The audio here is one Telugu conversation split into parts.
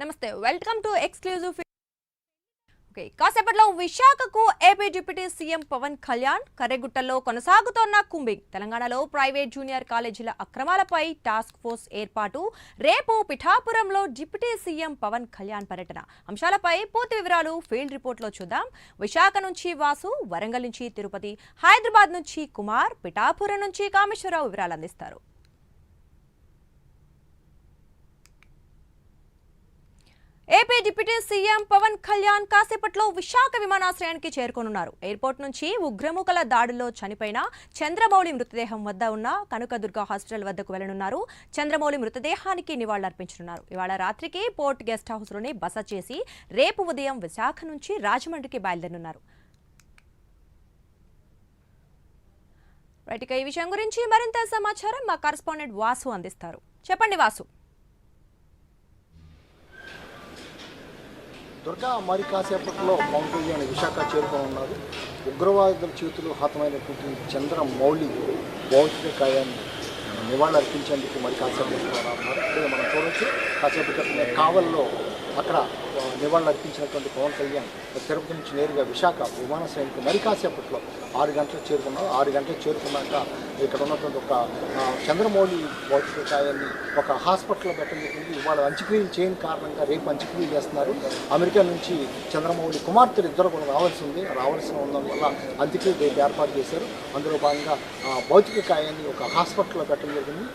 నమస్తే వెల్కమ్ టు ఎక్స్క్లూజివ్. కాసేపట్లో విశాఖకు AP deputy CM Pawan Kalyan. కర్రెగుట్టలో కొనసాగుతోన్న కుంబింగ్. తెలంగాణలో ప్రైవేట్ జూనియర్ కాలేజీల అక్రమాలపై టాస్క్ ఫోర్స్ ఏర్పాటు. రేపు పిఠాపురంలో డిప్యూటీ సీఎం పవన్ కళ్యాణ్ పర్యటన. అంశాలపై పూర్తి వివరాలు ఫీల్డ్ రిపోర్ట్లో చూద్దాం. విశాఖ నుంచి వాసు, వరంగల్ నుంచి తిరుపతి, హైదరాబాద్ నుంచి కుమార్, పిఠాపురం నుంచి కామేశ్వరరావు వివరాలు అందిస్తారు. AP deputy CM Pawan Kalyan కాసేపట్లో విశాఖ విమానాశ్రయానికి చేరుకోనున్నారు. ఎయిర్పోర్ట్ నుంచి ఉగ్రముఖల దాడుల్లో చనిపోయిన చంద్రమౌళి మృతదేహం వద్ద ఉన్న కనకదుర్గ హాస్పిటల్ వద్దకు వెళ్లనున్నారు. చంద్రమౌళి మృతదేహానికి నివాళులర్పించనున్నారు. ఇవాళ రాత్రికి పోర్ట్ గెస్ట్ హౌస్లోనే బస చేసి రేపు ఉదయం విశాఖ నుంచి రాజమండ్రికి బయలుదేరనున్నారు. ఈ విషయం గురించి మరింత సమాచారం మా కరెస్పాండెంట్ వాసు అందిస్తారు. చెప్పండి వాసు. దుర్గా మరి కాసేపట్లో పవన్ కళ్యాణ్ విశాఖ చేరుకోనున్నారు. ఉగ్రవాదుల చేతులు హతమైనటువంటి చంద్రమౌళి భౌతిక కాయాన్ని నివాళులర్పించేందుకు మరి కాసేపట్లో రానున్నారు. ఇక్కడ మనం చూడవచ్చు, కాసేపట్లో కావల్లో అక్కడ నివాళులర్పించినటువంటి పవన్ కళ్యాణ్ తిరుపతి నుంచి నేరుగా విశాఖ విమానాశ్రయానికి మరి కాసేపట్లో 6 గంటలకు చేరుకున్నారు. 6 గంటలకు చేరుకున్నాక ఇక్కడ ఉన్నటువంటి ఒక చంద్రమౌళి భౌతిక కాయాన్ని ఒక హాస్పిటల్లో పెట్టడం జరిగింది. ఇవాళ అంత్యక్రియలు చేయని కారణంగా రేపు అంత్యక్రియలు చేస్తున్నారు. అమెరికా నుంచి చంద్రమౌళి కుమార్తెలు ఇద్దరు కూడా రావాల్సిన ఉన్నందువల్ల అంత్యక్రియలు రేపు ఏర్పాటు చేశారు. అందులో భాగంగా భౌతిక కాయాన్ని ఒక హాస్పిటల్లో పెట్టడం జరిగింది.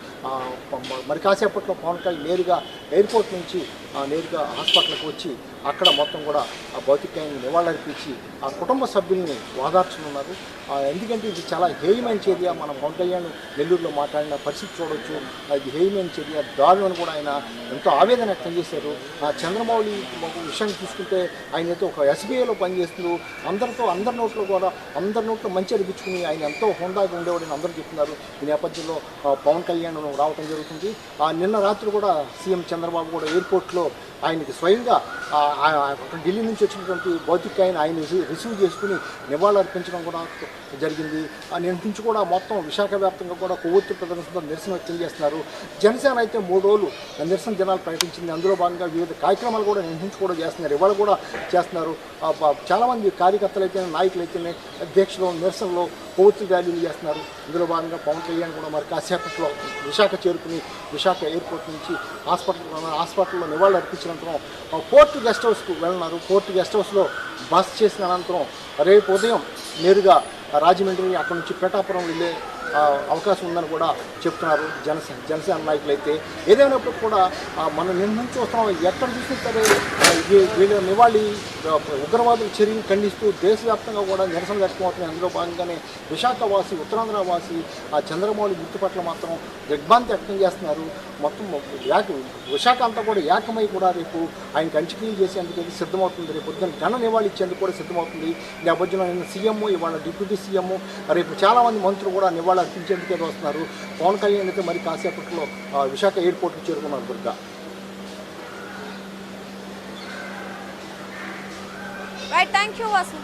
మరి కాసేపట్లో పవన్ కళ్యాణ్ నేరుగా ఎయిర్పోర్ట్ నుంచి నేరుగా హాస్పిటల్కి వచ్చి అక్కడ మొత్తం కూడా ఆ భౌతికాయాన్ని నివాళులర్పించి ఆ కుటుంబ సభ్యుల్ని ఓదార్చనున్నారు. ఎందుకంటే ఇది చాలా హేయమైన చర్య. మనం పవన్ కళ్యాణ్ నెల్లూరులో మాట్లాడిన పరిస్థితి చూడవచ్చు. ఇది హేయమైన చర్య, దారులను కూడా ఆయన ఎంతో ఆవేదన వ్యక్తం చేశారు. చంద్రమౌళి విషయాన్ని తీసుకుంటే ఆయన అయితే ఒక ఎస్బీఐలో పనిచేస్తూ అందరి నోట్లో మంచి అనిపించుకుని ఆయన ఎంతో హోందాగా ఉండేవాడని అందరూ చెప్తున్నారు. ఈ నేపథ్యంలో పవన్ కళ్యాణ్ రావడం జరుగుతుంది. నిన్న రాత్రి కూడా సీఎం చంద్రబాబు కూడా ఎయిర్పోర్ట్లో ఆయనకి స్వయంగా ఢిల్లీ నుంచి వచ్చినటువంటి భౌతికాయాన్ని ఆయన రిసీవ్ చేసుకుని నివాళులర్పించడం కూడా జరిగింది. నిన్న నుంచి కూడా మొత్తం విశాఖ వ్యాప్తంగా కూడా కొవ్వొత్తి ప్రదర్శనతో నిరసన వ్యక్తం చేస్తున్నారు. జనసేన అయితే 3 రోజులు నిరసన దినాలు ప్రకటించింది. అందులో భాగంగా వివిధ కార్యక్రమాలు కూడా నిన్న నుంచి కూడా చేస్తున్నారు. ఇవాళ కూడా చేస్తున్నారు. చాలామంది కార్యకర్తలు అయితేనే, నాయకులు అయితేనే దీక్షలో, నిరసనలో కొవ్వొత్తి ర్యాలీలు చేస్తున్నారు. ఇందులో భాగంగా పవన్ కళ్యాణ్ కూడా మరి కాసేపట్లో విశాఖ చేరుకుని విశాఖ ఎయిర్పోర్ట్ నుంచి హాస్పిటల్లో నివాళులు అర్పించిన అనంతరం పోర్ట్ గెస్ట్ హౌస్కు వెళ్ళినారు. పోర్ట్ గెస్ట్ హౌస్లో బస్ చేసిన అనంతరం రేపు ఉదయం నేరుగా రాజమండ్రి, అక్కడి నుంచి పిఠాపురం వెళ్ళే అవకాశం ఉందని కూడా చెప్తున్నారు జనసేన నాయకులు. అయితే ఏదైనప్పుడు కూడా మనం నిన్న నుంచి వస్తున్నాం, ఎక్కడ చూసినా సరే వీళ్ళ నివాళి ఉగ్రవాదుల చర్యలు ఖండిస్తూ దేశవ్యాప్తంగా కూడా నిరసన వ్యక్తమవుతున్నాయి. అందులో భాగంగానే విశాఖవాసి, ఉత్తరాంధ్ర వాసి ఆ చంద్రమౌళి గుర్తు పట్ల మాత్రం దిగ్భ్రాంతి వ్యక్తం చేస్తున్నారు. మొత్తం విశాఖ అంతా కూడా ఏకమై కూడా రేపు ఆయనకు అంత్యక్రియలు చేసేందుకు సిద్ధమవుతుంది. రేపు పొద్దున్న ఘన నివాళి ఇచ్చేందుకు కూడా సిద్ధమవుతుంది. నేపథ్యంలో నిన్న సీఎం, ఇవాళ డిప్యూటీ సీఎం, రేపు చాలామంది మంత్రులు కూడా నివాళి అర్పించేందుకే వస్తున్నారు. పవన్ కళ్యాణ్ అయితే మరి కాసేపట్లో విశాఖ ఎయిర్పోర్ట్కి చేరుకున్నారు. Durga, thank you Vasu.